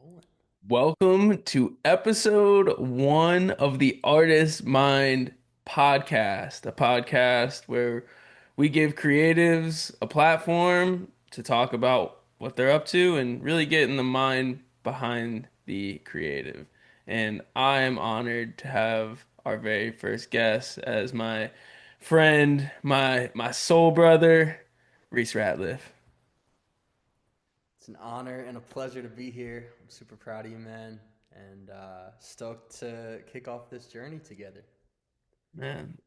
Rolling. Welcome to episode one of the Artist Mind Podcast, a podcast where we give creatives a platform to talk about what they're up to and really get in the mind behind the creative. And I am honored to have our very first guest as my friend, my soul brother, Reece Ratliff. It's an honor and a pleasure to be here. I'm super proud of you, man, and stoked to kick off this journey together. Man,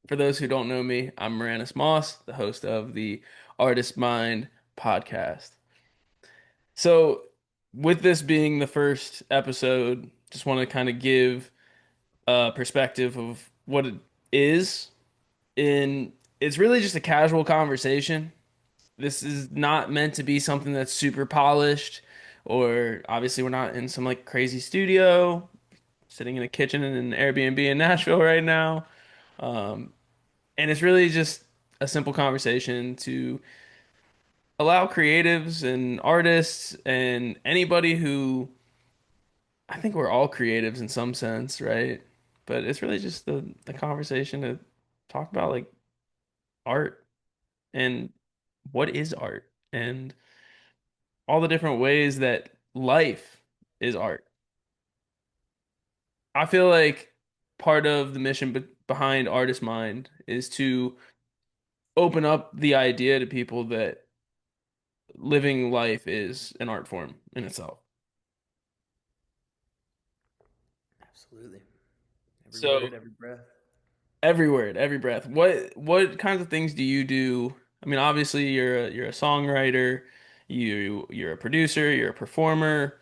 for those who don't know me, I'm Moranis Moss, the host of the Artist Mind podcast. So, with this being the first episode, just want to kind of give a perspective of what it is. In It's really just a casual conversation. This is not meant to be something that's super polished, or obviously we're not in some like crazy studio, sitting in a kitchen in an Airbnb in Nashville right now. Um, And it's really just a simple conversation to allow creatives and artists and anybody who I think we're all creatives in some sense, right? But it's really just the conversation to talk about like art and what is art and all the different ways that life is art. I feel like part of the mission behind Artist Mind is to open up the idea to people that living life is an art form in itself. Absolutely. Every So word, every breath. every word, every breath. What kinds of things do you do? I mean, obviously you're a songwriter, you're a producer, you're a performer,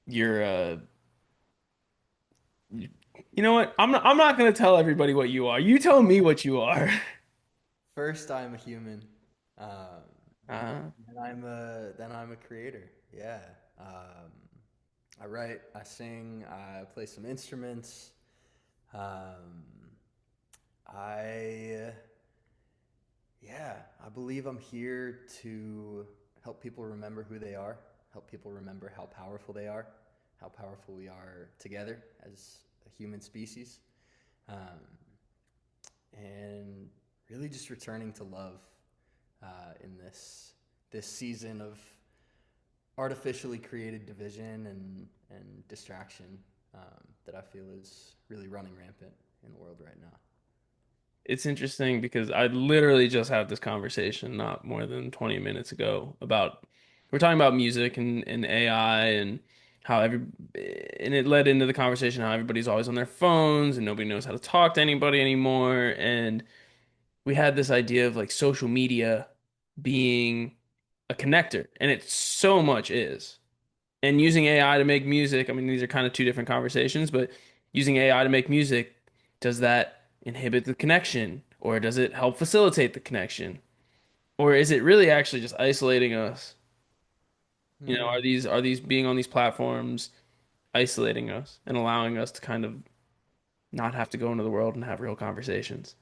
you're a you know what? I'm not gonna tell everybody what you are. You tell me what you are. First, I'm a human. Um, Uh, then I'm a creator. Yeah. I write, I sing, I play some instruments. Um, I Yeah, I believe I'm here to help people remember who they are, help people remember how powerful they are, how powerful we are together as a human species, um, and really just returning to love in this season of artificially created division and distraction that I feel is really running rampant in the world right now. it's interesting because I literally just had this conversation not more than 20 minutes ago about we're talking about music and AI and how and it led into the conversation how everybody's always on their phones and nobody knows how to talk to anybody anymore. And we had this idea of like social media being a connector, and it so much is. And using AI to make music, I mean, these are kind of two different conversations, but using AI to make music, does that inhibit the connection or does it help facilitate the connection? Or is it really actually just isolating us? You know, Hmm. are these being on these platforms isolating us and allowing us to kind of not have to go into the world and have real conversations?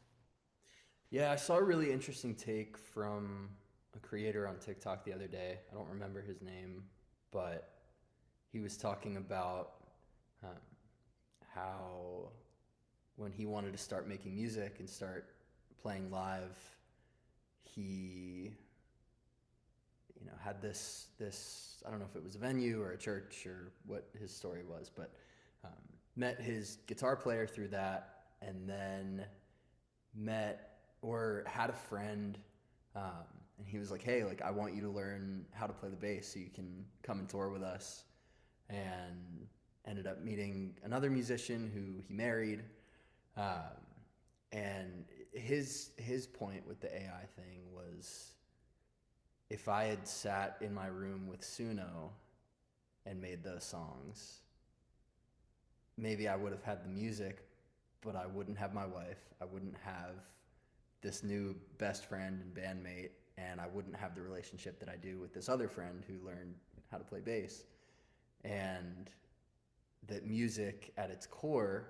Yeah, I saw a really interesting take from a creator on TikTok the other day. I don't remember his name, but he was talking about um, how when he wanted to start making music and start playing live, he had this I don't know if it was a venue or a church or what his story was, but um, met his guitar player through that, and then met or had a friend, and he was like, "Hey, like I want you to learn how to play the bass so you can come and tour with us." And ended up meeting another musician who he married. Um, and his point with the AI thing was, if I had sat in my room with Suno and made those songs, maybe I would have had the music, but I wouldn't have my wife. I wouldn't have this new best friend and bandmate, and I wouldn't have the relationship that I do with this other friend who learned how to play bass. And that music at its core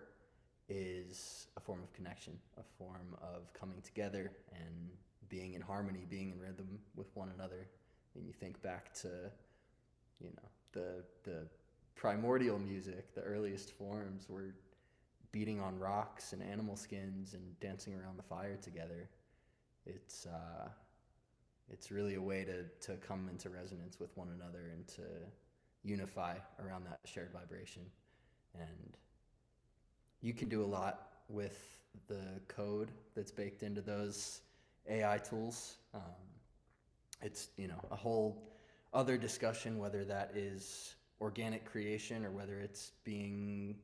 is a form of connection, a form of coming together and being in harmony, being in rhythm with one another. And you think back to you know, the primordial music, the earliest forms were beating on rocks and animal skins and dancing around the fire together. It's it's really a way to come into resonance with one another and to unify around that shared vibration. And you can do a lot with the code that's baked into those AI tools. It's, you know, a whole other discussion whether that is organic creation or whether it's being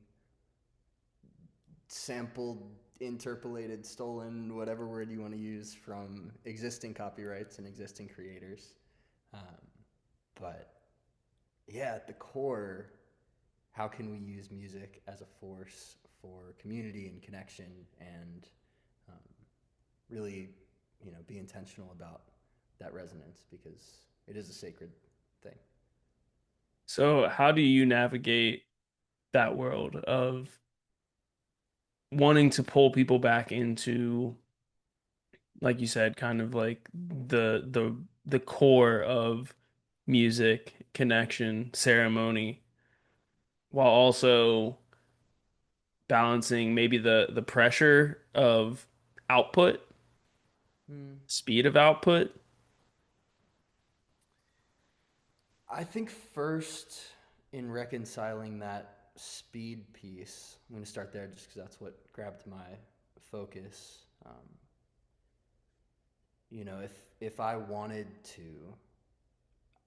sampled, interpolated, stolen, whatever word you want to use from existing copyrights and existing creators. Um, but yeah, at the core, how can we use music as a force for community and connection and um, really, you know, be intentional about that resonance because it is a sacred thing. So how do you navigate that world of wanting to pull people back into, like you said, kind of like the core of music, connection, ceremony, while also balancing maybe the pressure of output, Hmm. speed of output? I think first in reconciling that speed piece, I'm going to start there just because that's what grabbed my focus. You know, if I wanted to,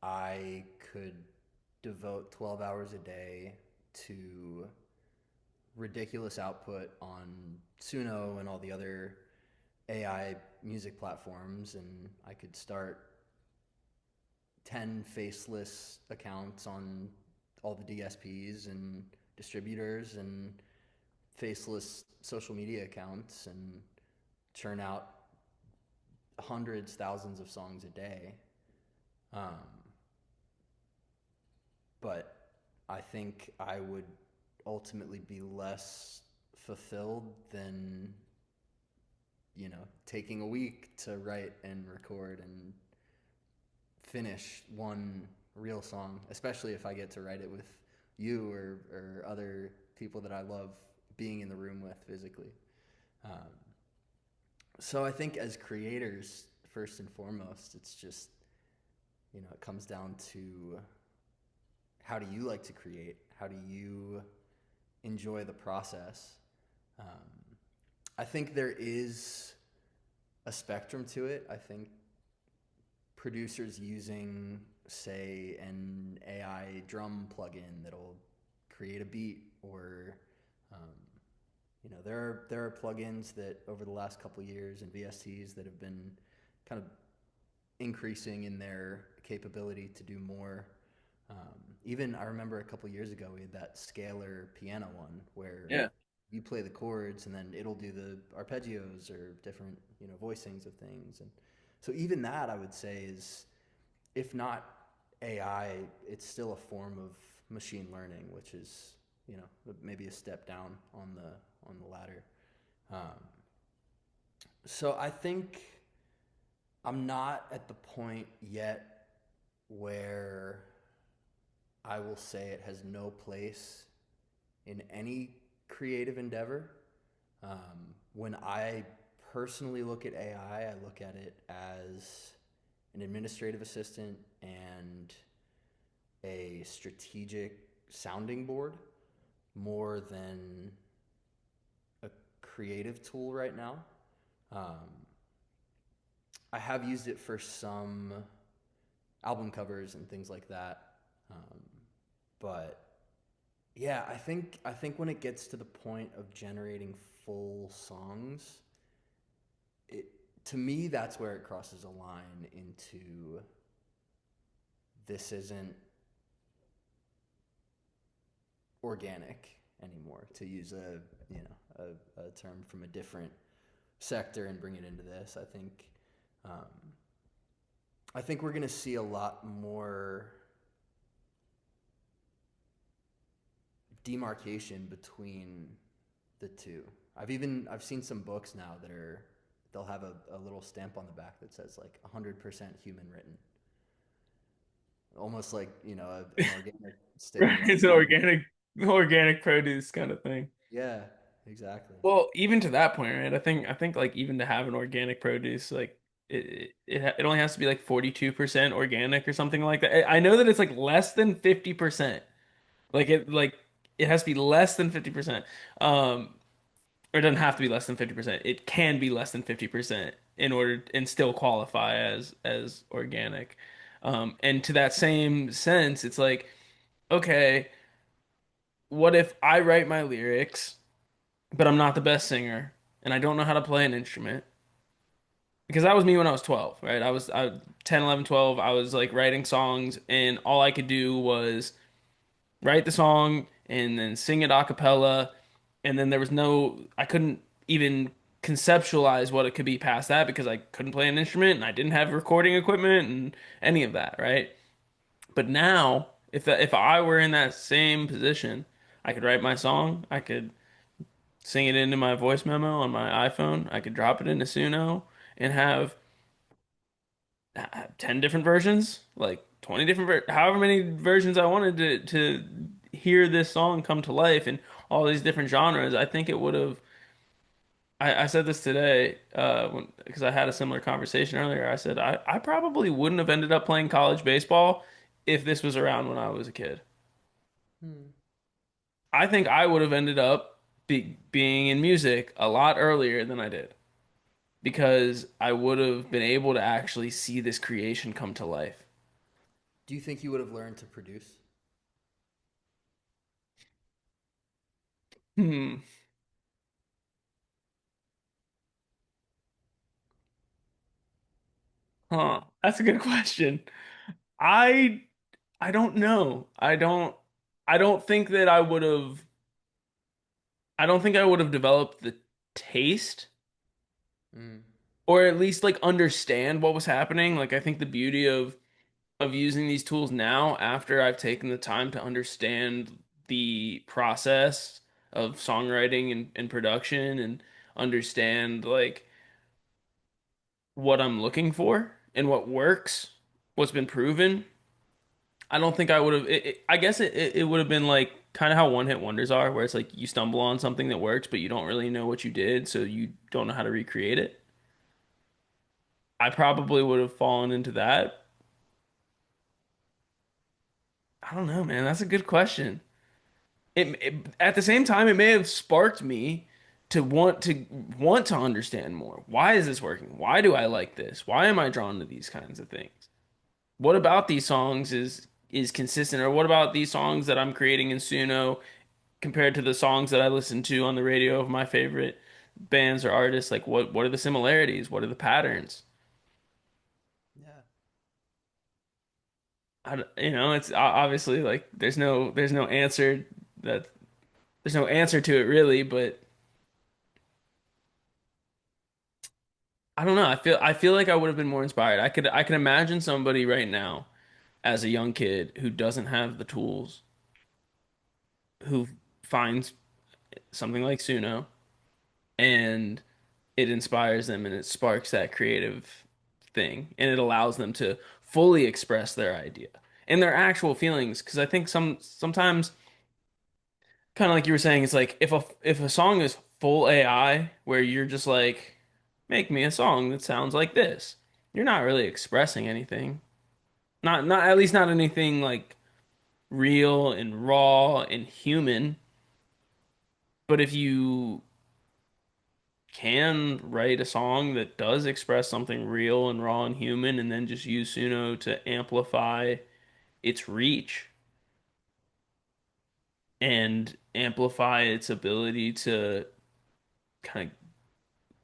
I could devote 12 hours a day to ridiculous output on Suno and all the other AI music platforms, and I could start 10 faceless accounts on all the DSPs and distributors and faceless social media accounts and churn out hundreds, thousands of songs a day. Um, but I think I would ultimately be less fulfilled than, you know, taking a week to write and record and finish one real song, especially if I get to write it with you or other people that I love being in the room with physically. Um, so I think as creators, first and foremost, it's just, you know, it comes down to how do you like to create? How do you enjoy the process? Um, I think there is a spectrum to it. I think producers using, say, an AI drum plugin that'll create a beat, or um, you know, there are plugins that over the last couple of years and VSTs that have been kind of increasing in their capability to do more. Even I remember a couple of years ago we had that scalar piano one where Yeah. you play the chords and then it'll do the arpeggios or different, you know, voicings of things. And so even that I would say is, if not AI, it's still a form of machine learning, which is, you know, maybe a step down on the ladder. Um, so I think I'm not at the point yet where I will say it has no place in any creative endeavor. When I personally look at AI, I look at it as an administrative assistant and a strategic sounding board more than a creative tool right now. Um, I have used it for some album covers and things like that, um, but yeah, I think when it gets to the point of generating full songs, it to me that's where it crosses a line into this isn't organic anymore, to use a, you know, a term from a different sector and bring it into this. Um, I think we're gonna see a lot more demarcation between the two. I've seen some books now that are, they'll have a little stamp on the back that says like 100% human written. almost like an organic Right. stimulant. It's an organic produce kind of thing. Yeah, exactly. Well, even to that point, right? I think like even to have an organic produce, like it only has to be like 42% organic or something like that. I know that it's like less than 50%. Like it has to be less than 50%. Um, or it doesn't have to be less than 50%. It can be less than 50% in order and still qualify as organic. And to that same sense, it's like, okay, what if I write my lyrics, but I'm not the best singer and I don't know how to play an instrument? Because that was me when I was 12, right? I 10, 11, 12. I was like writing songs and all I could do was write the song and then sing it a cappella, and then there was no, I couldn't even conceptualize what it could be past that because I couldn't play an instrument and I didn't have recording equipment and any of that, right? But now, if I were in that same position, I could write my song, I could sing it into my voice memo on my iPhone, I could drop it into Suno and have 10 different versions, like 20 different however many versions I wanted to hear this song come to life in all these different genres. I think it would have I said this today because I had a similar conversation earlier. I said I probably wouldn't have ended up playing college baseball if this was around when I was a kid. Hmm. I think I would have ended up being in music a lot earlier than I did because I would have been able to actually see this creation come to life. Do you think you would have learned to produce? Hmm. Huh. That's a good question. I I don't know. I don't think that I don't think I would have developed the taste Mm. or at least like understand what was happening. Like I think the beauty of using these tools now after I've taken the time to understand the process of songwriting and production and understand like what I'm looking for and what works, what's been proven. I don't think I would have. I guess it would have been like kind of how one hit wonders are, where it's like you stumble on something that works, but you don't really know what you did, so you don't know how to recreate it. I probably would have fallen into that. I don't know, man. That's a good question. At the same time, it may have sparked me to want to understand more. Why is this working? Why do I like this? Why am I drawn to these kinds of things? What about these songs is consistent, or what about these songs that I'm creating in Suno compared to the songs that I listen to on the radio of my favorite bands or artists? Like what are the similarities? What are the patterns? Yeah. It's obviously like there's no answer that there's no answer to it really, but I don't know. I feel like I would have been more inspired. I could imagine somebody right now as a young kid who doesn't have the tools, who finds something like Suno and it inspires them and it sparks that creative thing and it allows them to fully express their idea and their actual feelings because I think sometimes kind of like you were saying it's like if a song is full AI where you're just like make me a song that sounds like this, you're not really expressing anything, not at least not anything like real and raw and human. But if you can write a song that does express something real and raw and human and then just use Suno to amplify its reach and amplify its ability to kind of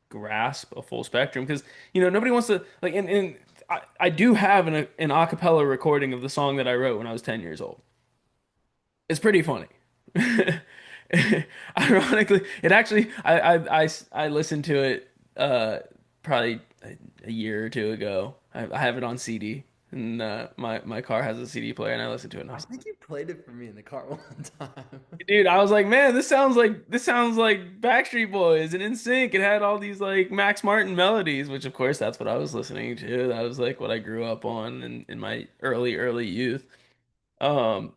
grasp a full spectrum because nobody wants to like and I do have an a cappella recording of the song that I wrote when I was 10 years old. It's pretty funny. Ironically, it actually I listened to it probably a year or two ago. I have it on CD. and my car has a CD player, and I listen to it, and I I was think you played it for me in the car one time. dude, I was like, man, this sounds like Backstreet Boys and NSYNC. It had all these like Max Martin melodies, which of course that's what I was listening to. That was like what I grew up on in my early youth. Um,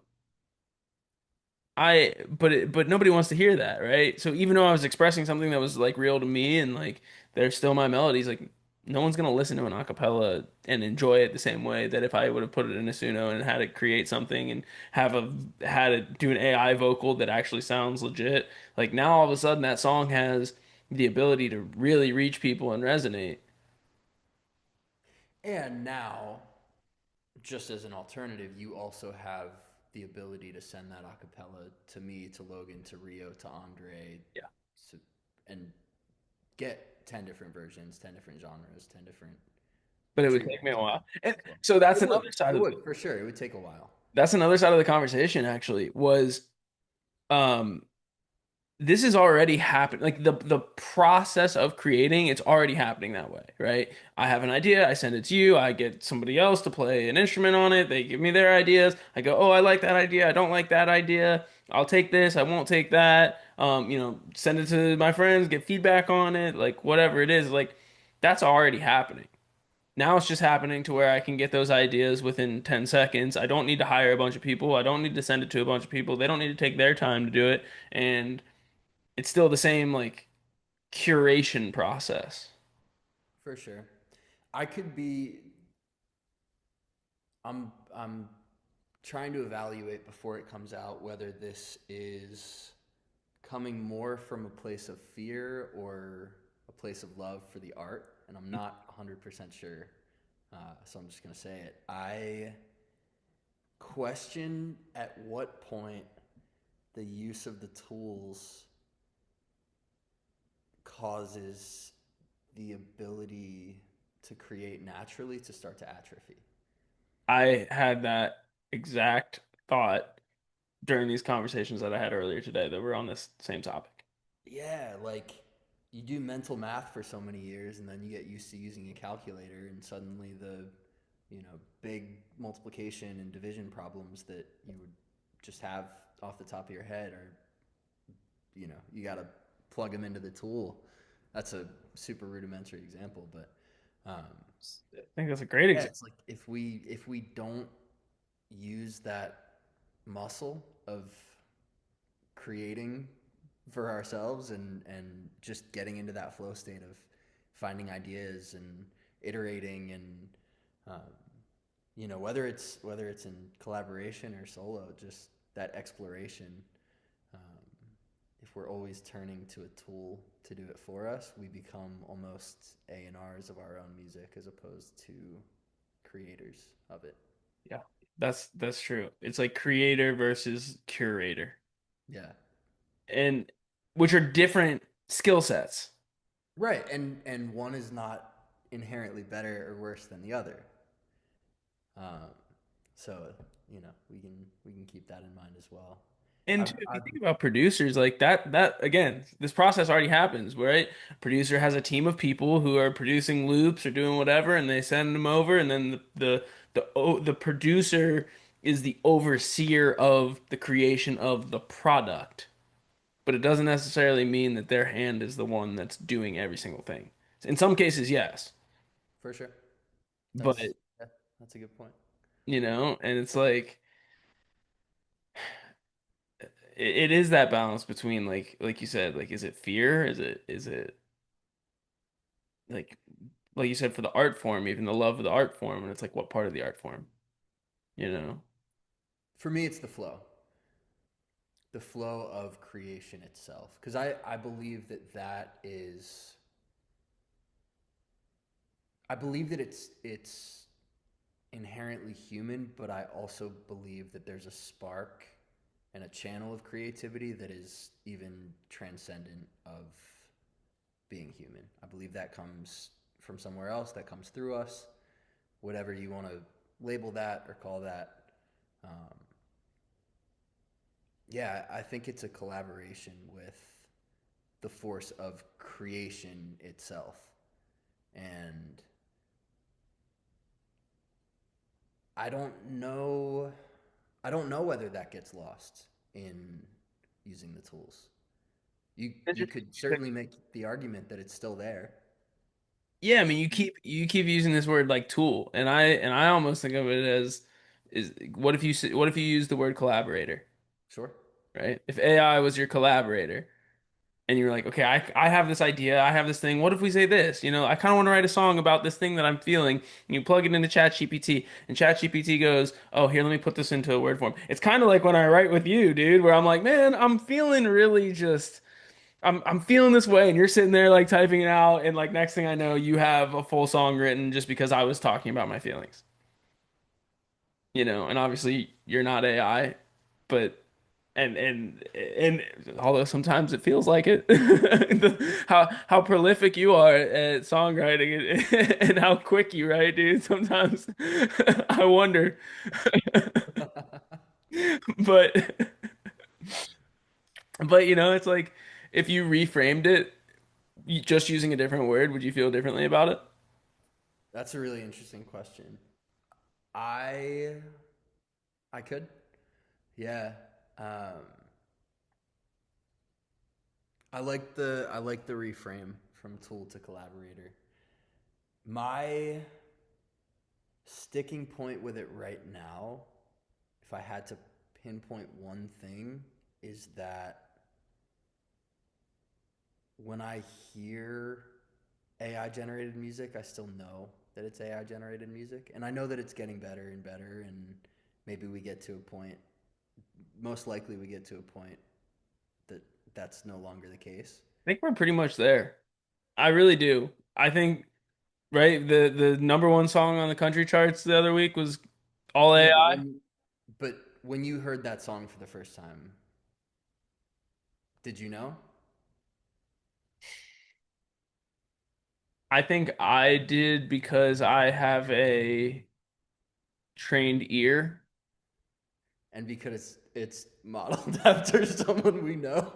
but nobody wants to hear that, right? So even though I was expressing something that was like real to me and like they're still my melodies, like no one's gonna listen to an acapella and enjoy it the same way that if I would have put it in a Suno and had it create something and had it do an AI vocal that actually sounds legit. Like now all of a sudden that song has the ability to really reach people and resonate. And now, just as an alternative, you also have the ability to send that acapella to me, to Logan, to Rio, to Andre, Yeah. to, and get 10 different versions, 10 different genres, 10 different But it would take me treatments a of while. it And as well. so that's It would. another side It of would, for sure. It would take a while. the conversation actually was um this is already happening. Like the process of creating, it's already happening that way, right? I have an idea, I send it to you, I get somebody else to play an instrument on it, they give me their ideas. I go, "Oh, I like that idea. I don't like that idea. I'll take this, I won't take that." Send it to my friends, get feedback on it, like whatever it is, like that's already happening. Now it's just happening to where I can get those ideas within 10 seconds. I don't need to hire a bunch of people. I don't need to send it to a bunch of people. They don't need to take their time to do it. And it's still the same like curation process. For sure. I could be, I'm trying to evaluate before it comes out whether this is coming more from a place of fear or a place of love for the art, and I'm not 100% sure. So I'm just gonna say it. I question at what point the use of the tools causes the ability to create naturally to start to atrophy. I had that exact thought during these conversations that I had earlier today that were on this same topic. Yeah, like you do mental math for so many years and then you get used to using a calculator and suddenly the, big multiplication and division problems that you would just have off the top of your head are, you got to plug them into the tool. That's a super rudimentary example, but um, I think that's a great yeah, example. it's like if we don't use that muscle of creating for ourselves and just getting into that flow state of finding ideas and iterating and um, whether it's in collaboration or solo, just that exploration. um, if we're always turning to a tool to do it for us, we become almost A&Rs of our own music as opposed to creators of it. Yeah, that's true. It's like creator versus curator, Yeah. and which are different skill sets. Right, and one is not inherently better or worse than the other. Um, so we can keep that in mind as well. And I've, too, if you I've think about producers like that again, this process already happens, right? Producer has a team of people who are producing loops or doing whatever, and they send them over, and then the producer is the overseer of the creation of the product. But it doesn't necessarily mean that their hand is the one that's doing every single thing. In some cases, yes, for sure. but That's yeah, that's a good point. and it's like it is that balance between like you said, like is it fear? Is it like you said for the art form, even the love of the art form, and it's like what part of the art form, you know? For me, it's the flow of creation itself, because I believe that it's inherently human, but I also believe that there's a spark and a channel of creativity that is even transcendent of being human. I believe that comes from somewhere else, that comes through us, whatever you want to label that or call that. Um, yeah, I think it's a collaboration with the force of creation itself. And I don't know. I don't know whether that gets lost in using the tools. You could certainly make the argument that it's still there. Yeah, I mean you keep using this word like tool, and I almost think of it as is what if you use the word collaborator, Sure. right? If AI was your collaborator and you were like, okay, I have this idea, I have this thing. What if we say this? I kind of want to write a song about this thing that I'm feeling. And you plug it into ChatGPT, and ChatGPT goes, oh, here, let me put this into a word form. It's kind of like when I write with you, dude, where I'm like, man, I'm feeling really just. I'm feeling this way, and you're sitting there like typing it out, and like next thing I know, you have a full song written just because I was talking about my feelings. And obviously you're not AI, but and although sometimes it feels like it, how prolific you are at songwriting and how quick you write, dude. Sometimes I wonder, but it's like if you reframed it just using a different word, would you feel differently about it? That's a really interesting question. I I could. Yeah. Um, I like the reframe from tool to collaborator. My sticking point with it right now, if I had to pinpoint one thing, is that when I hear AI generated music, I still know that it's AI generated music. And I know that it's getting better and better. And maybe we get to a point, most likely, we get to a point that that's no longer the case. I think we're pretty much there. I really do. I think, right, the number one song on the country charts the other week was all Yeah, but AI. when you heard that song for the first time, did you know? I think I did because I have a trained ear. And because it's modeled after someone we know.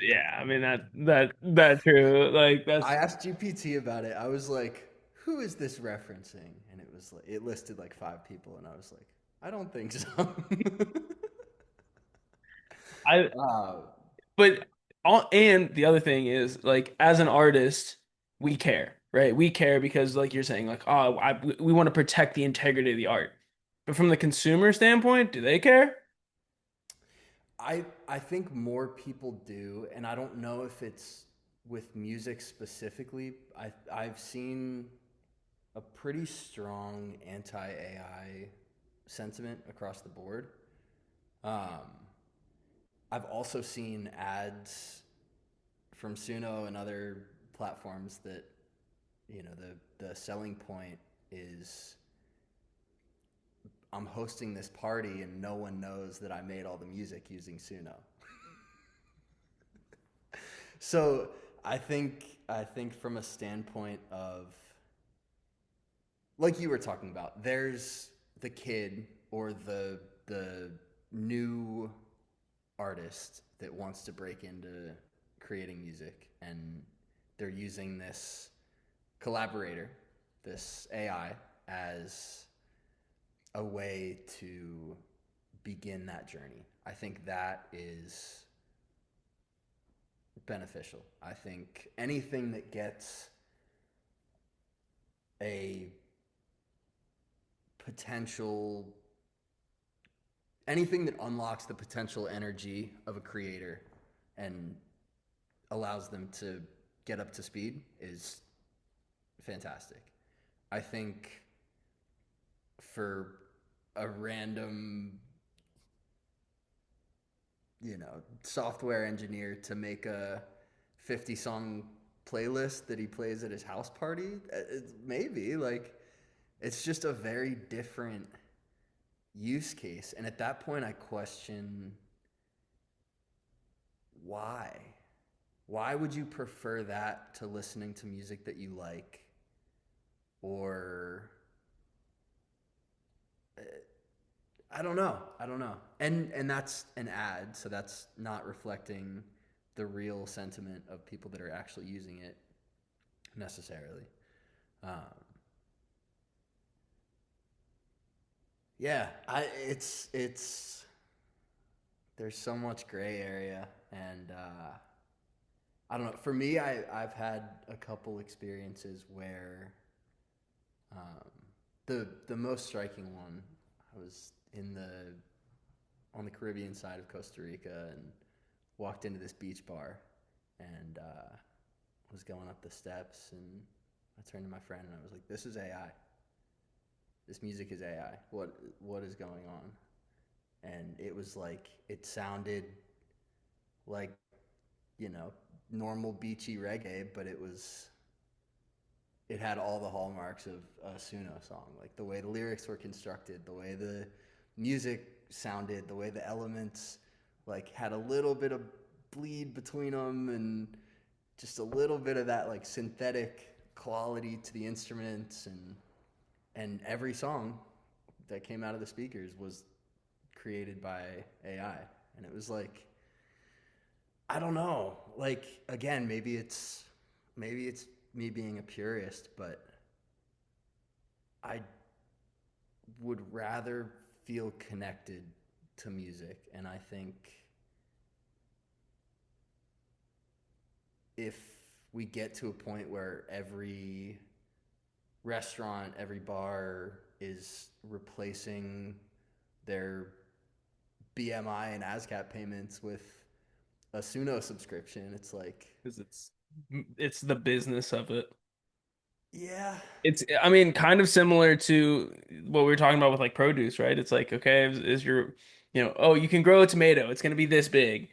Yeah, I mean that true. Like I that's asked GPT about it. I was like, "Who is this referencing?" And it listed like five people, and I was like, "I don't think so." I uh, but all and the other thing is like as an artist, we care, right? We care because like you're saying like we want to protect the integrity of the art. But from the consumer standpoint, do they care? I think more people do, and I don't know if it's with music specifically. I've seen a pretty strong anti AI sentiment across the board. Um, I've also seen ads from Suno and other platforms that the selling point is I'm hosting this party and no one knows that I made all the music using Suno. So I think from a standpoint of like you were talking about, there's the kid or the new artist that wants to break into creating music and they're using this collaborator, this AI, as a way to begin that journey. I think that is beneficial. I think anything that gets a potential, anything that unlocks the potential energy of a creator and allows them to get up to speed is fantastic. I think for a random, software engineer to make a 50 song playlist that he plays at his house party, maybe like it's just a very different use case. And at that point, I question why. Why would you prefer that to listening to music that you like? Or I don't know. I don't know. And that's an ad, so that's not reflecting the real sentiment of people that are actually using it necessarily. Um, Yeah, it's there's so much gray area, and I don't know. For me, I've had a couple experiences where um, the most striking one, I was in the on the Caribbean side of Costa Rica and walked into this beach bar and was going up the steps, and I turned to my friend and I was like, "This is AI. This music is AI. What is going on?" And it was like it sounded like, you know, normal beachy reggae, but it had all the hallmarks of a Suno song, like the way the lyrics were constructed, the way the music sounded, the way the elements like had a little bit of bleed between them, and just a little bit of that like synthetic quality to the instruments, and every song that came out of the speakers was created by AI. And it was like, I don't know. Like again, maybe it's me being a purist, but I would rather feel connected to music. And I think if we get to a point where every restaurant, every bar is replacing their BMI and ASCAP payments with a Suno subscription, it's like, Because it's the business of it. yeah, It's, I mean, kind of similar to what we were talking about with like produce, right? It's like, okay, is your, oh, you can grow a tomato, it's going to be this big,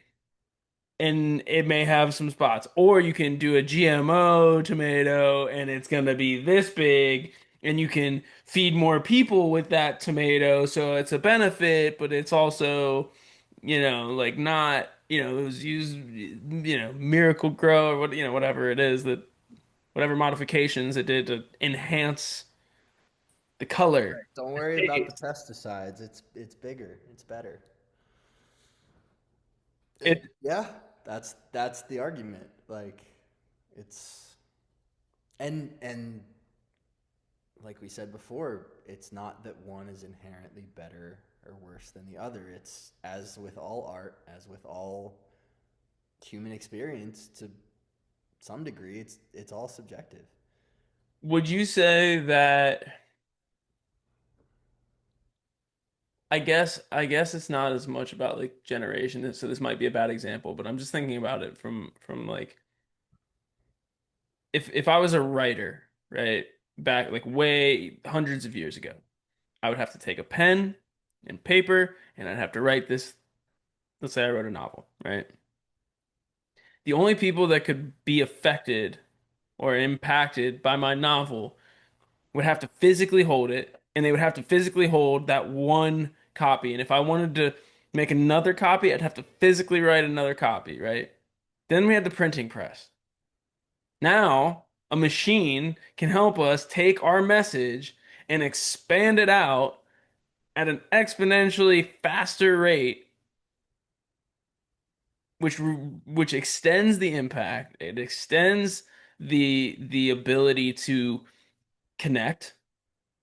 and it may have some spots, or you can do a GMO tomato and it's going to be this big, and you can feed more people with that tomato, so it's a benefit, but it's also, like not, it was used, Miracle Grow or what, whatever it is that whatever modifications it did to enhance the color, don't the worry about the taste. pesticides. It's bigger. It's better. It Yeah, that's the argument. Like it's and like we said before, it's not that one is inherently better or worse than the other. It's as with all art, as with all human experience, to some degree, it's all subjective. would you say that I guess it's not as much about like generation, so this might be a bad example, but I'm just thinking about it from like if I was a writer, right, back like way hundreds of years ago, I would have to take a pen and paper and I'd have to write this. Let's say I wrote a novel, right? The only people that could be affected or impacted by my novel would have to physically hold it, and they would have to physically hold that one copy. And if I wanted to make another copy, I'd have to physically write another copy, right? Then we had the printing press. Now, a machine can help us take our message and expand it out at an exponentially faster rate, which extends the impact. It extends the ability to connect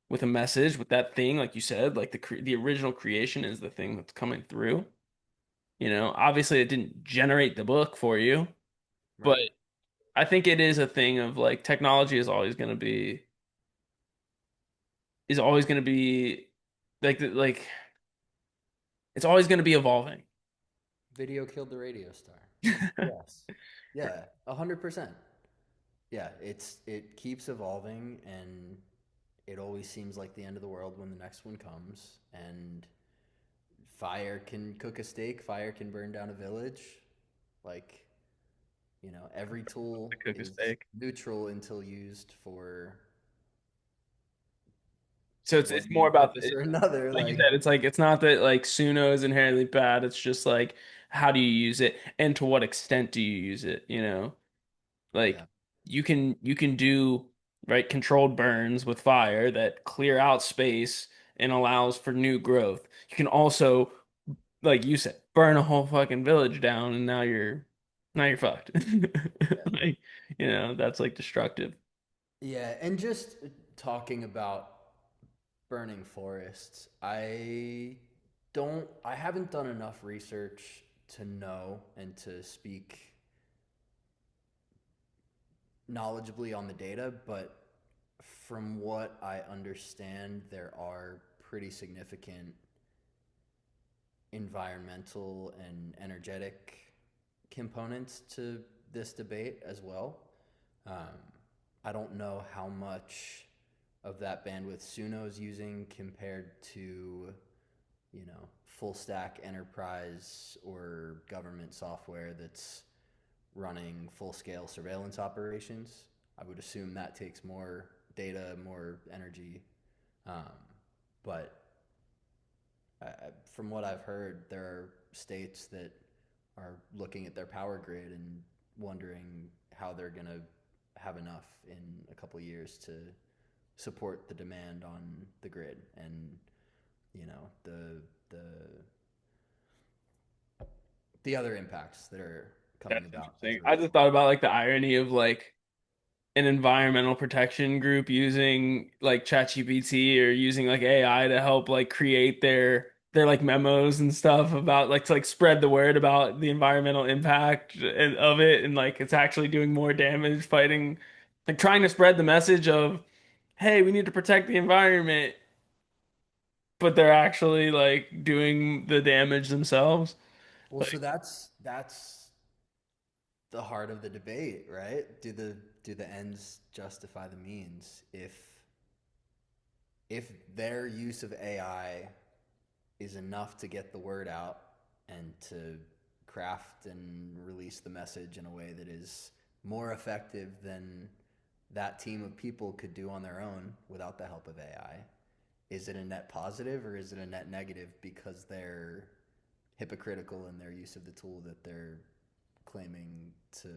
with a message, with that thing, like you said, like the original creation is the thing that's coming through. Obviously it didn't generate the book for you, but Right. I think it is a thing of like technology is always going to be like it's always going to be evolving. Video killed the radio star. Yes. Yeah, 100%. Yeah, it keeps evolving, and it always seems like the end of the world when the next one comes. And fire can cook a steak, fire can burn down a village. Like, every tool To cook a is steak. neutral until used for So it's more one about, purpose or another. like you Like, said, it's like it's not that like Suno is inherently bad. It's just like how do you use it and to what extent do you use it? Like yeah, you can do right controlled burns with fire that clear out space and allows for new growth. You can also, like you said, burn a whole fucking village down and now you're fucked. yeah, Like, that's like destructive. yeah. And just talking about burning forests. I haven't done enough research to know and to speak knowledgeably on the data, but from what I understand, there are pretty significant environmental and energetic components to this debate as well. Um, I don't know how much of that bandwidth Suno's using compared to, full stack enterprise or government software that's running full scale surveillance operations. I would assume that takes more data, more energy. Um, but from what I've heard, there are states that are looking at their power grid and wondering how they're going to have enough in a couple of years to support the demand on the grid and the the other impacts that are coming That's about as interesting. a I just result. thought about like the irony of like an environmental protection group using like ChatGPT or using like AI to help like create their like memos and stuff about like to like spread the word about the environmental impact of it, and like it's actually doing more damage fighting, like trying to spread the message of, hey, we need to protect the environment, but they're actually like doing the damage themselves. Well, so Like, that's the heart of the debate, right? Do the ends justify the means? If their use of AI is enough to get the word out and to craft and release the message in a way that is more effective than that team of people could do on their own without the help of AI, is it a net positive or is it a net negative because they're hypocritical in their use of the tool that they're claiming to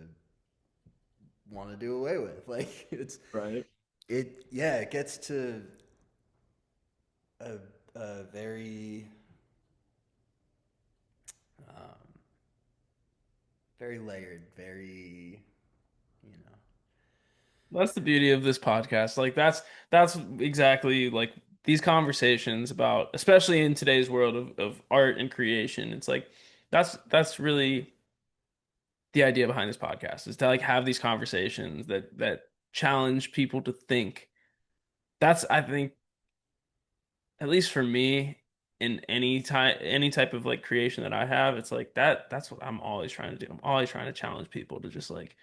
want to do away with? Like right. it gets to a, a very um, very layered, very, you know. That's the beauty of this podcast. Like that's exactly like these conversations about, especially in today's world of art and creation. It's like that's really the idea behind this podcast, is to like have these conversations that challenge people to think. That's, I think, at least for me, in any type of like creation that I have, it's like that's what I'm always trying to do. I'm always trying to challenge people to just like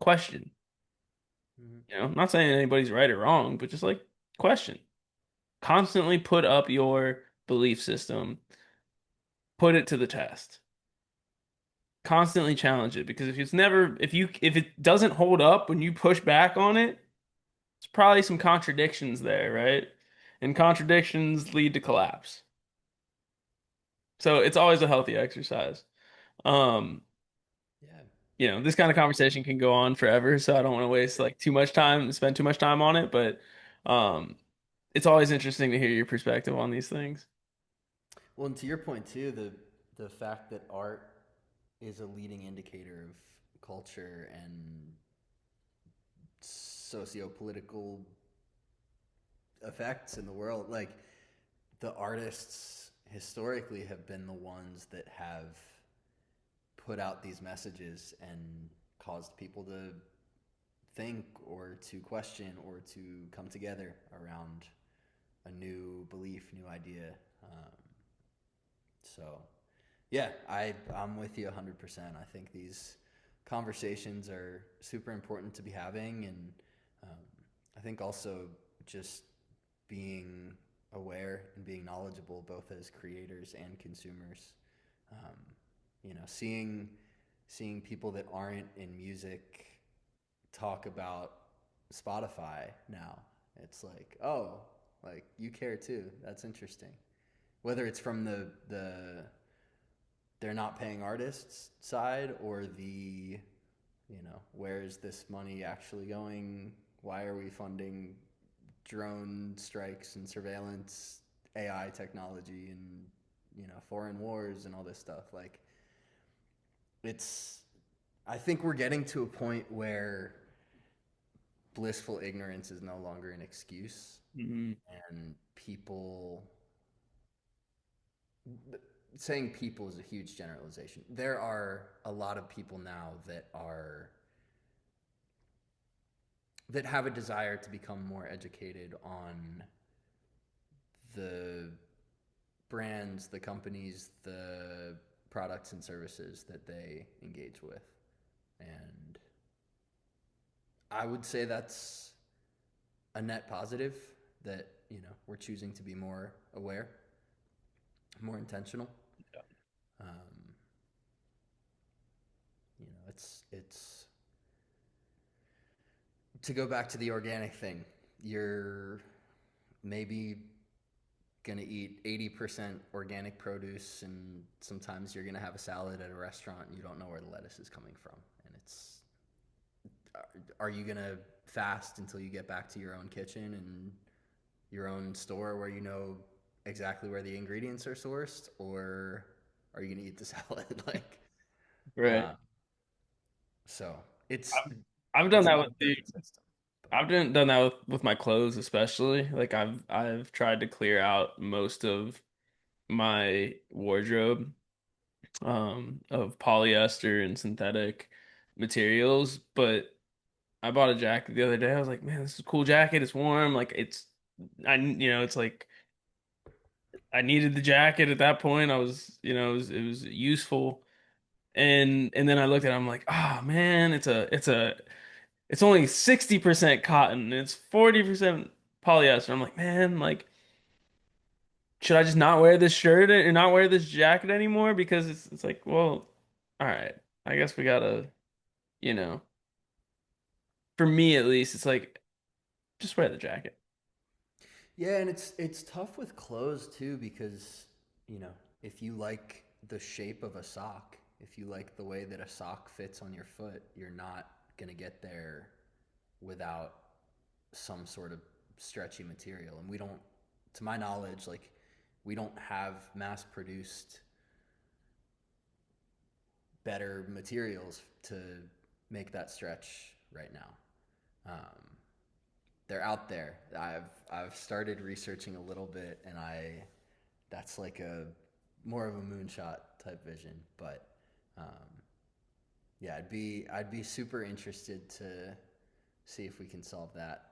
question. Mhm. I'm not saying anybody's right or wrong, but just like question. Constantly put up your belief system, put it to the test. Constantly challenge it, because if it doesn't hold up when you push back on it, it's probably some contradictions there, right? And contradictions lead to collapse. So it's always a healthy exercise. Um, Yeah. this kind of conversation can go on forever, so I don't want to waste like too much time, spend too much time on it, but um it's always interesting to hear your perspective on these things. Well, and to your point too, the fact that art is a leading indicator of culture and socio-political effects in the world, like the artists historically have been the ones that have put out these messages and caused people to think or to question or to come together around a new belief, new idea. So, yeah, I'm with you 100%. I think these conversations are super important to be having, and um, I think also just being aware and being knowledgeable, both as creators and consumers. Um, seeing people that aren't in music talk about Spotify now. It's like, oh, like you care too. That's interesting. Whether it's from the they're not paying artists side or the, where is this money actually going? Why are we funding drone strikes and surveillance, AI technology, and foreign wars and all this stuff? Like, it's I think we're getting to a point where blissful ignorance is no longer an excuse, Mhm. and people, saying people is a huge generalization. There are a lot of people now that have a desire to become more educated on the brands, the companies, the products and services that they engage with. And I would say that's a net positive, that, we're choosing to be more aware, more intentional. Um, it's to go back to the organic thing. You're maybe going to eat 80% organic produce, and sometimes you're going to have a salad at a restaurant and you don't know where the lettuce is coming from. And are you going to fast until you get back to your own kitchen and your own store where you know exactly where the ingredients are sourced, or are you going to eat the salad? Right. uh, so I've, I've done it's a that little with different system. I've done that with my clothes, especially. Like I've tried to clear out most of my wardrobe of polyester and synthetic materials, but I bought a jacket the other day. I was like, man, this is a cool jacket. It's warm. Like it's like I needed the jacket at that point. I was, it was useful. And then I looked at it, I'm like, oh man, it's only 60% cotton and it's 40% polyester. I'm like, man, like should I just not wear this shirt or not wear this jacket anymore? Because it's like, well, all right. I guess we gotta, you know, for me at least, it's like just wear the jacket. Yeah, and it's tough with clothes too, because, you know, if you like the shape of a sock, if you like the way that a sock fits on your foot, you're not going to get there without some sort of stretchy material. And we don't, to my knowledge, like, we don't have mass produced better materials to make that stretch right now. They're out there. I've started researching a little bit, and that's like a more of a moonshot type vision. But um, yeah, I'd be super interested to see if we can solve that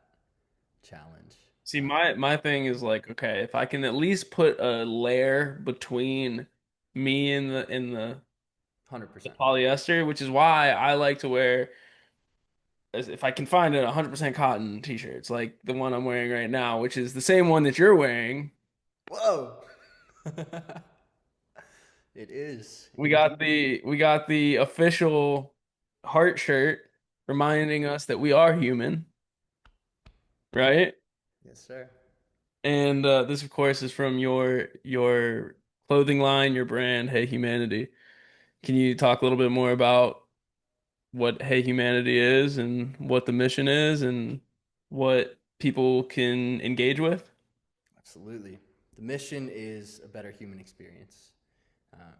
challenge. See, my thing is like, okay, if I can at least put a layer between me and Hundred the percent. polyester, which is why I like to wear, as if I can find a 100% cotton t-shirts like the one I'm wearing right now, which is the same one that you're wearing. Whoa! It is We got indeed. the official heart shirt reminding us that we are human, right? Yes, sir. And this, of course, is from your clothing line, your brand, Hey Humanity. Can you talk a little bit more about what Hey Humanity is and what the mission is and what people can engage with? Absolutely. The mission is a better human experience, um,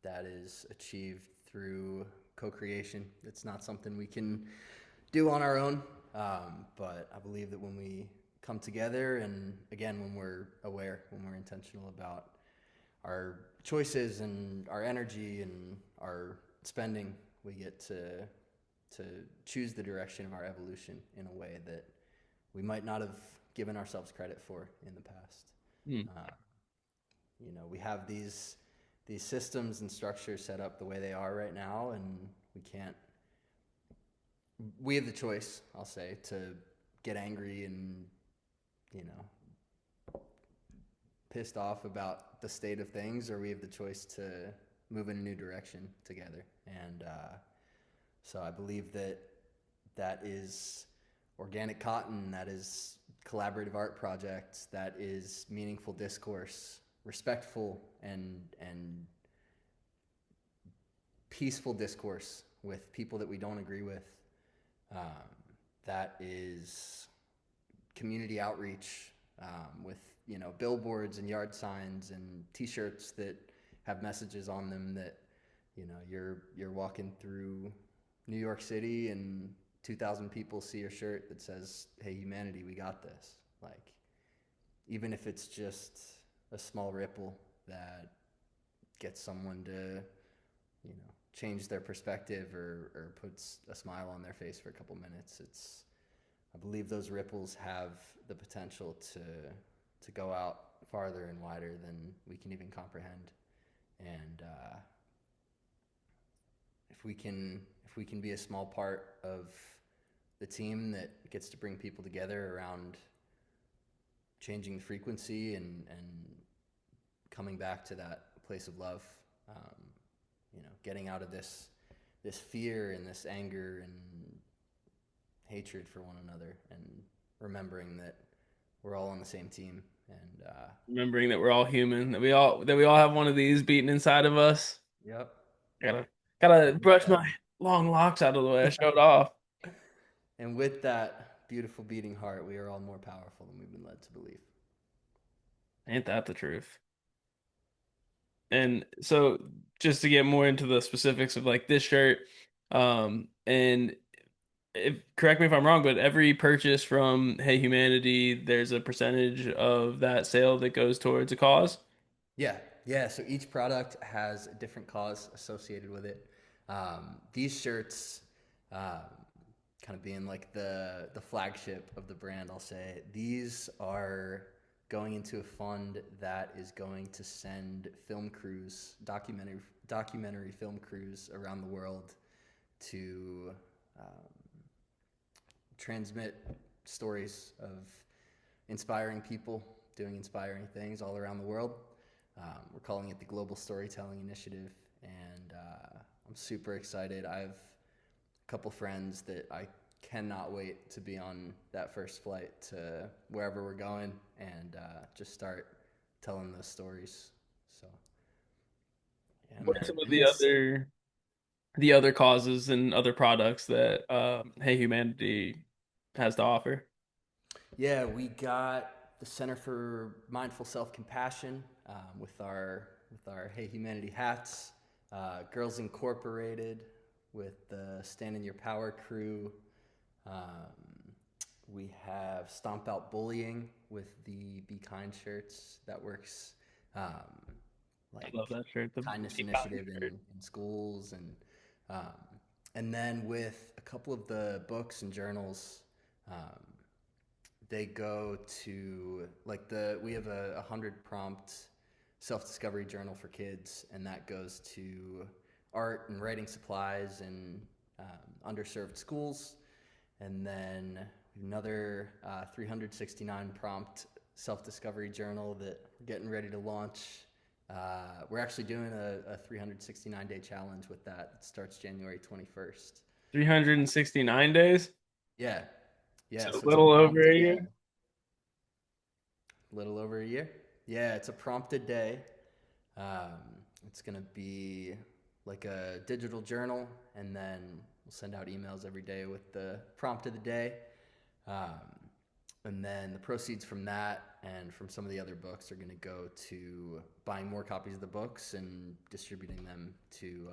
that is achieved through co-creation. It's not something we can do on our own, but I believe that when we come together, and again, when we're aware, when we're intentional about our choices and our energy and our spending, we get to choose the direction of our evolution in a way that we might not have given ourselves credit for in the past. Hmm. Uh, we have these systems and structures set up the way they are right now, and we can't. We have the choice, I'll say, to get angry and, pissed off about the state of things, or we have the choice to move in a new direction together. And so I believe that is organic cotton, that is collaborative art projects, that is meaningful discourse, respectful and peaceful discourse with people that we don't agree with. Um, that is community outreach, with billboards and yard signs and T-shirts that have messages on them that you're walking through New York City and 2,000 people see your shirt that says, "Hey, humanity, we got this." Like, even if it's just a small ripple that gets someone to, change their perspective or puts a smile on their face for a couple minutes. I believe those ripples have the potential to go out farther and wider than we can even comprehend. And if we can be a small part of the team that gets to bring people together around changing the frequency and coming back to that place of love, getting out of this fear and this anger and hatred for one another, and remembering that we're all on the same team. And Remembering that we're all human, that we all have one of these beating inside of us. yep. Gotta gotta And with brush that, my long locks out of the way. I showed off. and with that beautiful beating heart, we are all more powerful than we've been led to believe. Ain't that the truth? And so just to get more into the specifics of like this shirt, and correct me if I'm wrong, but every purchase from Hey Humanity, there's a percentage of that sale that goes towards a cause. Yeah, yeah. So each product has a different cause associated with it. These shirts, um, kind of being like the flagship of the brand, I'll say these are going into a fund that is going to send film crews, documentary film crews around the world to um, transmit stories of inspiring people doing inspiring things all around the world. We're calling it the Global Storytelling Initiative, and I'm super excited. I have a couple friends that I cannot wait to be on that first flight to wherever we're going and just start telling those stories. So, yeah, What are man. some of And this, the other causes and other products that Hey Humanity has to offer? yeah, we got the Center for Mindful Self-Compassion with our Hey Humanity hats, Girls Incorporated with the Stand in Your Power crew. Um, we have Stomp Out Bullying with the Be Kind shirts that works um, I love like that shirt. The kindness Be Kind initiative shirt. in schools um, and then with a couple of the books and journals, um, they go to like we have a 100 prompt self-discovery journal for kids, and that goes to art and writing supplies in underserved schools. And then another 369 prompt self-discovery journal that we're getting ready to launch. We're actually doing a 369-day challenge with that. It starts January 21st. 369 days. Yeah, So yeah. a So it's a little over prompt a a day. year. A little over a year. Yeah, it's a prompt a day. Um, it's gonna be like a digital journal, and then we'll send out emails every day with the prompt of the day. Um, and then the proceeds from that and from some of the other books are going to go to buying more copies of the books and distributing them to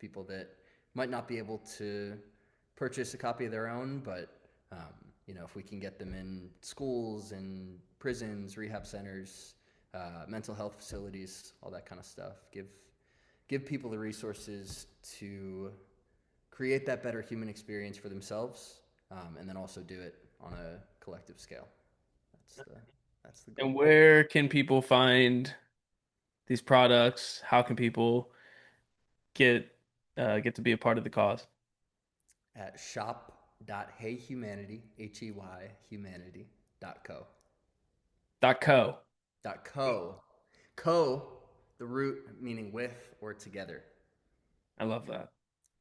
people that might not be able to purchase a copy of their own, but if we can get them in schools and prisons, rehab centers, mental health facilities, all that kind of stuff, give people the resources to create that better human experience for themselves, and then also do it on a collective scale. That's the that's the And goal. where can people find these products? How can people get get to be a part of the cause? At shop.heyhumanity, HEY humanity.co. .co. .co. Co, the root meaning with or together. I love that.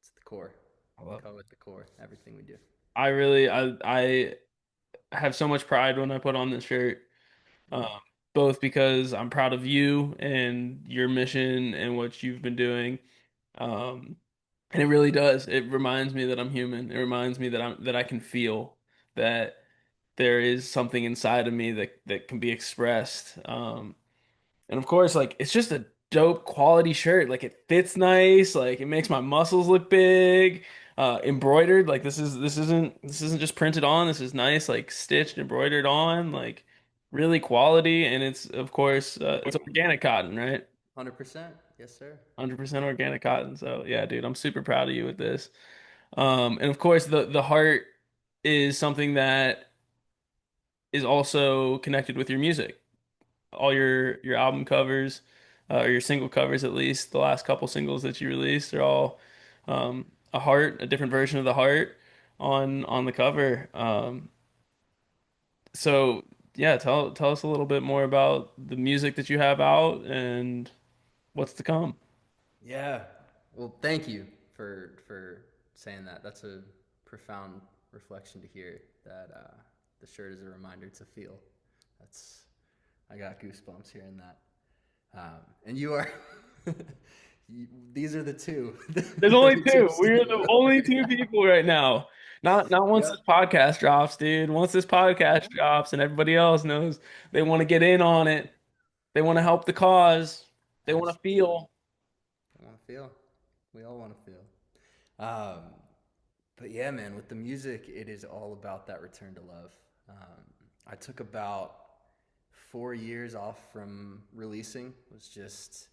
It's the core. I love Co at the core. Everything we do. I really I have so much pride when I put on this shirt. Um, Mm. both because I'm proud of you and your mission and what you've been doing. Um, and it really does. It reminds me that I'm human. It reminds me that I can feel that there is something inside of me that can be expressed. And of course, like it's just a dope quality shirt. Like it fits nice. Like it makes my muscles look big. Embroidered. Like this isn't just printed on. This is nice, like stitched, embroidered on. Like really quality, and it's of course it's organic cotton, right? 100%. Yes, sir. 100% organic cotton. So yeah, dude, I'm super proud of you with this. And of course the heart is something that is also connected with your music. All your album covers, or your single covers at least, the last couple singles that you released, they're all a heart, a different version of the heart on the cover. So yeah, tell us a little bit more about the music that you have out and what's to come. Yeah. Well, thank you for saying that. That's a profound reflection to hear. That the shirt is a reminder to feel. That's I got goosebumps hearing that. And you are. These are the two. There's They're only the two two. We're the studio. only two people right now. Not once this Yep. podcast drops, dude. Once this podcast drops and everybody else knows they want to get in on it. They want to help the cause. They want to Absolutely. feel. I want to feel. We all want to feel. Um, but yeah, man, with the music, it is all about that return to love. I took about 4 years off from releasing. Was just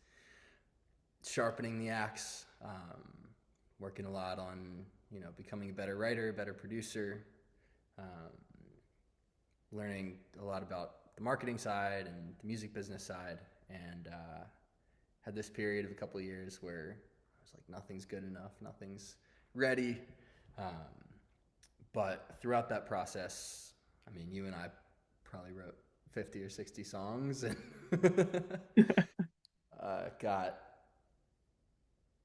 sharpening the axe, working a lot on becoming a better writer, a better producer, um, learning a lot about the marketing side and the music business side, and had this period of a couple of years where I was like, nothing's good enough, nothing's ready. Um, but throughout that process, I mean, you and I probably wrote 50 or 60 songs and got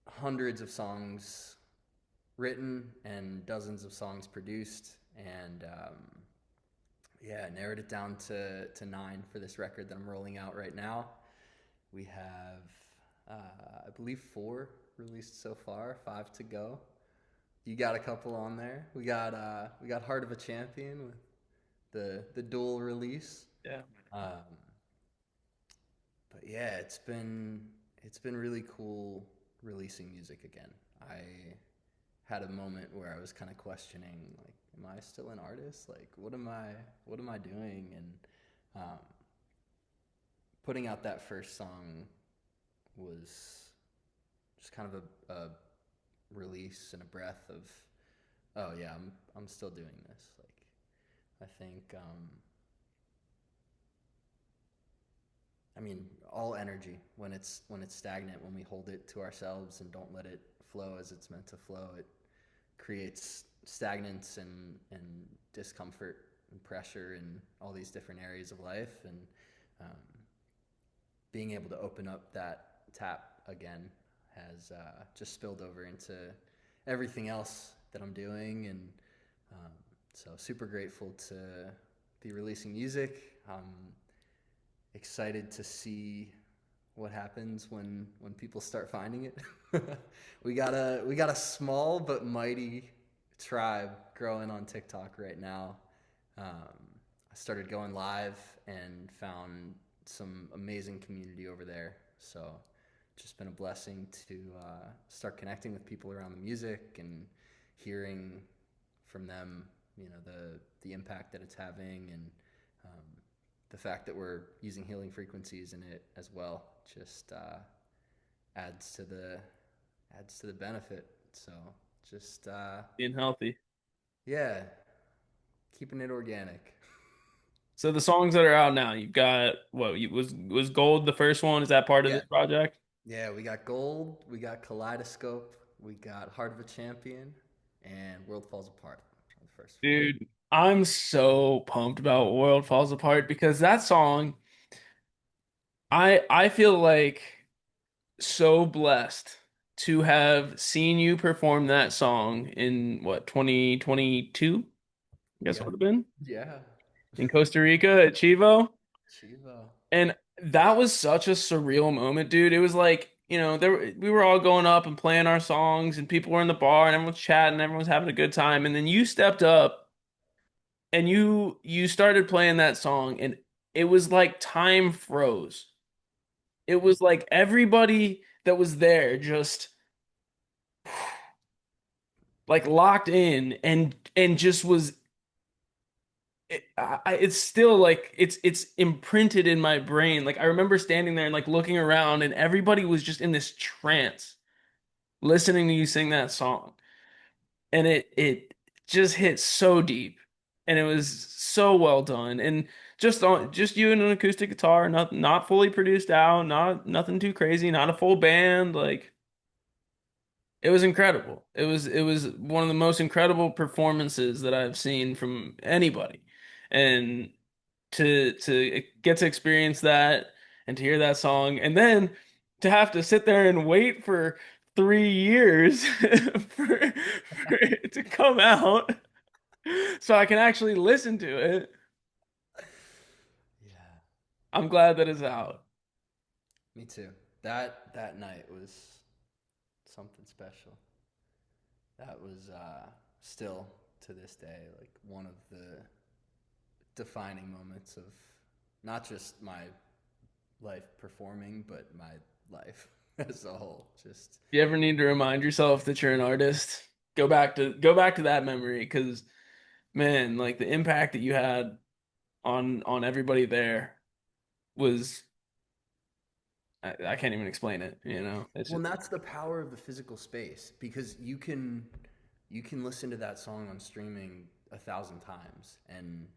hundreds of songs written and dozens of songs produced. And yeah, narrowed it down to 9 for this record that I'm rolling out right now. We have, I believe, 4 released so far, 5 to go. You got a couple on there. We got Heart of a Champion with the dual release. Yeah. Um, but yeah, it's been really cool releasing music again. I had a moment where I was kind of questioning, like, am I still an artist? Like, what am I doing? And um, putting out that first song was just kind of a release and a breath of, oh yeah, I'm still doing this. Like, I think, I mean, all energy when it's stagnant, when we hold it to ourselves and don't let it flow as it's meant to flow, it creates stagnance and discomfort and pressure in all these different areas of life. And um, being able to open up that tap again has just spilled over into everything else that I'm doing. And um, so super grateful to be releasing music. Excited to see what happens when people start finding it. we got a small but mighty tribe growing on TikTok right now. I started going live and found some amazing community over there. So just been a blessing to start connecting with people around the music and hearing from them, the impact that it's having, and um, the fact that we're using healing frequencies in it as well just adds to the benefit. So just Being healthy. yeah, keeping it organic. So the songs that are out now, you've got what was Gold the first one? Is that part of Yeah, this project? yeah. We got Gold, we got Kaleidoscope, we got Heart of a Champion, and World Falls Apart. The first 4. Dude, I'm so pumped about World Falls Apart because that song, I feel like so blessed to have seen you perform that song in what, 2022? I guess it Yeah, would have been yeah. in Costa Rica at Chivo. Chivo. And that was such a surreal moment, dude. It was like, we were all going up and playing our songs and people were in the bar and everyone's chatting, everyone's having a good time. And then you stepped up and you started playing that song and it was like time froze. It was like everybody that was there just like locked in and just was it's still like it's imprinted in my brain. Like I remember standing there and like looking around, and everybody was just in this trance listening to you sing that song, and it just hit so deep, and it was so well done, and just you and an acoustic guitar, not fully produced out, nothing too crazy, not a full band, like it was incredible. It was one of the most incredible performances that I've seen from anybody, and to get to experience that and to hear that song, and then to have to sit there and wait for 3 years for it to come out so I can actually listen to it. Yeah, I'm glad that it's out. me too. That night was something special. That was still to this day like one of the defining moments of not just my life performing, but my life as a whole. Just If you ever need to remind yourself that you're an artist, go back to that memory because man, like the impact that you had on everybody there was I can't even explain it, you know. It's well, just and that's the power of the physical space because you can listen to that song on streaming 1,000 times, and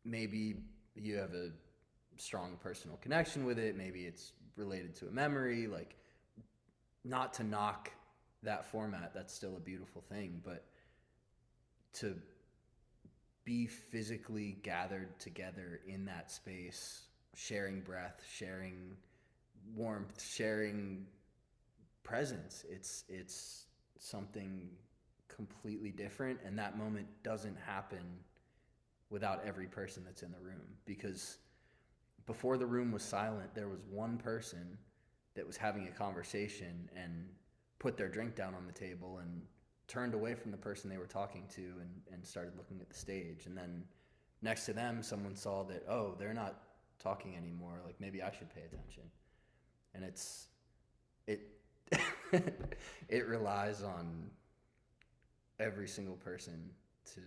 maybe you have a strong personal connection with it. Maybe it's related to a memory. Like, not to knock that format, that's still a beautiful thing, but to be physically gathered together in that space, sharing breath, sharing warmth, sharing presence. It's something completely different, and that moment doesn't happen without every person that's in the room, because before the room was silent, there was one person that was having a conversation and put their drink down on the table and turned away from the person they were talking to, and started looking at the stage. And then next to them, someone saw that, oh, they're not talking anymore. Like, maybe I should pay attention. And it it relies on every single person to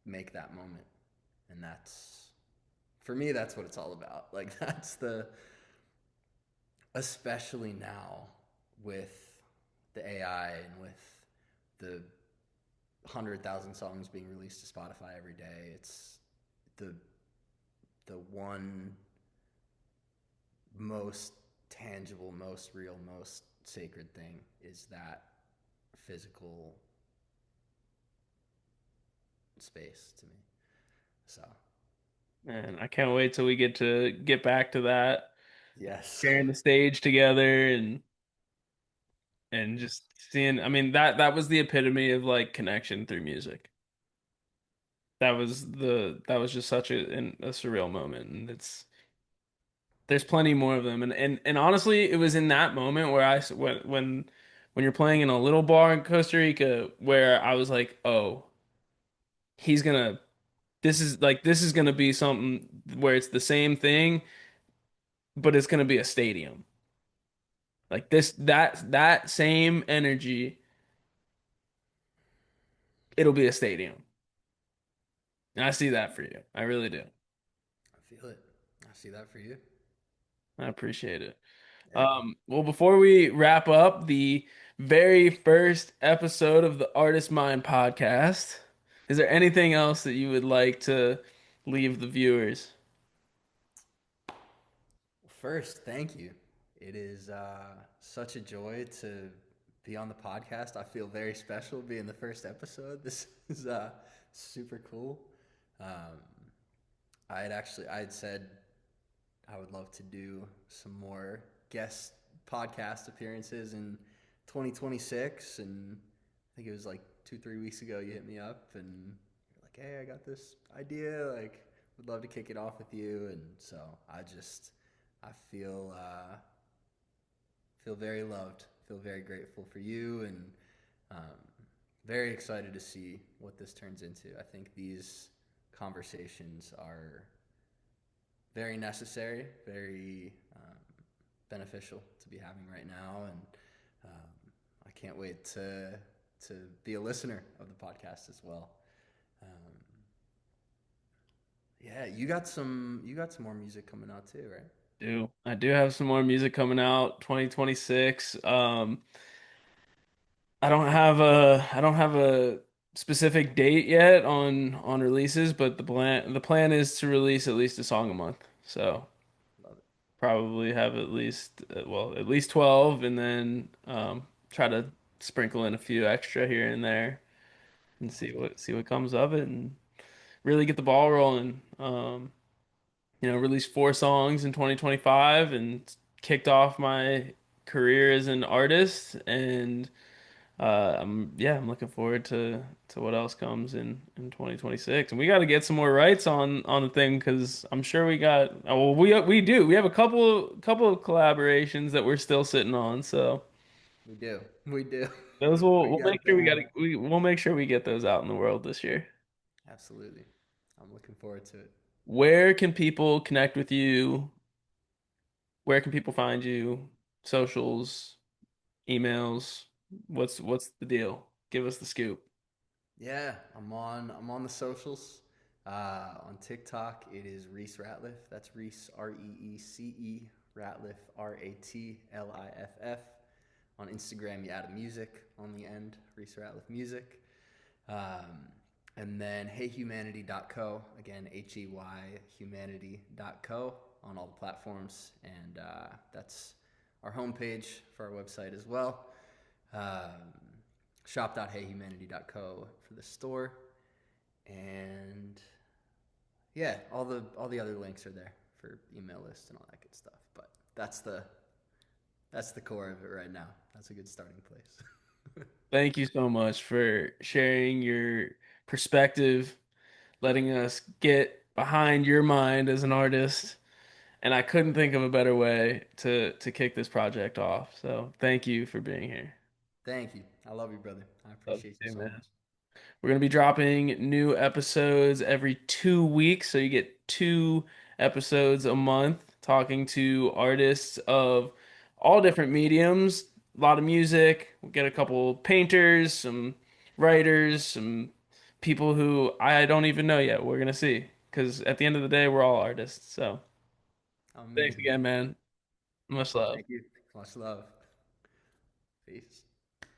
make that moment. And that's, for me, that's what it's all about. Like, that's the, especially now with the AI and with the 100,000 songs being released to Spotify every day. It's the one most tangible, most real, most sacred thing is that physical space to me. So, man, I can't wait till we get to get back to that, yes. sharing the stage together and just seeing. I mean, that was the epitome of like connection through music. That was just such a surreal moment, and there's plenty more of them, and honestly, it was in that moment where when you're playing in a little bar in Costa Rica where I was like, oh, he's gonna this is gonna be something where it's the same thing, but it's gonna be a stadium. Like that same energy, it'll be a stadium. And I see that for you. I really do. I feel it. I see that for you. I appreciate it. Yeah. Well, before we wrap up the very first episode of the Artist Mind podcast, is there anything else that you would like to leave the viewers? First, thank you. It is such a joy to be on the podcast. I feel very special being the first episode. This is super cool. Um, I had said I would love to do some more guest podcast appearances in 2026, and I think it was like 2 3 weeks ago you hit me up and you're like, hey, I got this idea. Like, would love to kick it off with you. And so I feel very loved, feel very grateful for you, and um, very excited to see what this turns into. I think these conversations are very necessary, very beneficial to be having right now, and I can't wait to be a listener of the podcast as well. Yeah, you got some more music coming out too, right? I do have some more music coming out 2026. I don't have a specific date yet on releases, but the plan is to release at least a song a month. So Love it. probably have at least at least 12, and then try to sprinkle in a few extra here and there and Sounds good. see what comes of it and really get the ball rolling. Released 4 songs in 2025 and kicked off my career as an artist. And I'm looking forward to what else comes in 2026. And we got to get some more rights on the thing because I'm sure we got. Well, we have a couple of collaborations that we're still sitting on. So We do. We do. those We we'll make got sure the we'll make sure we get those out in the world this year. Absolutely. I'm looking forward to it. Where can people connect with you? Where can people find you? Socials, emails. What's the deal? Give us the scoop. Yeah, I'm on the socials. On TikTok, it is Reece Ratliff. That's Reece Reece Ratliff Ratliff. On Instagram, you add a music on the end, Reece Ratliff Music. Um, and then heyhumanity.co, again, humanity.co on all the platforms. And that's our homepage for our website as well. Um, shop.heyhumanity.co for the store. And yeah, all the other links are there for email list and all that good stuff. But that's the core of it right now. That's a good starting place. Thank you so much for sharing your perspective, letting us get behind your mind as an artist. And I couldn't think of a better way to kick this project off. So thank you for being here. Thank you. I love you, brother. I Love appreciate you you, so man. much. We're going to be dropping new episodes every 2 weeks. So you get 2 episodes a month talking to artists of all different mediums, a lot of music. We'll get a couple painters, some writers, some people who I don't even know yet. We're going to see. Because at the end of the day, we're all artists. So thanks Amazing. again, man. Much love. Thank you. Much love. Peace.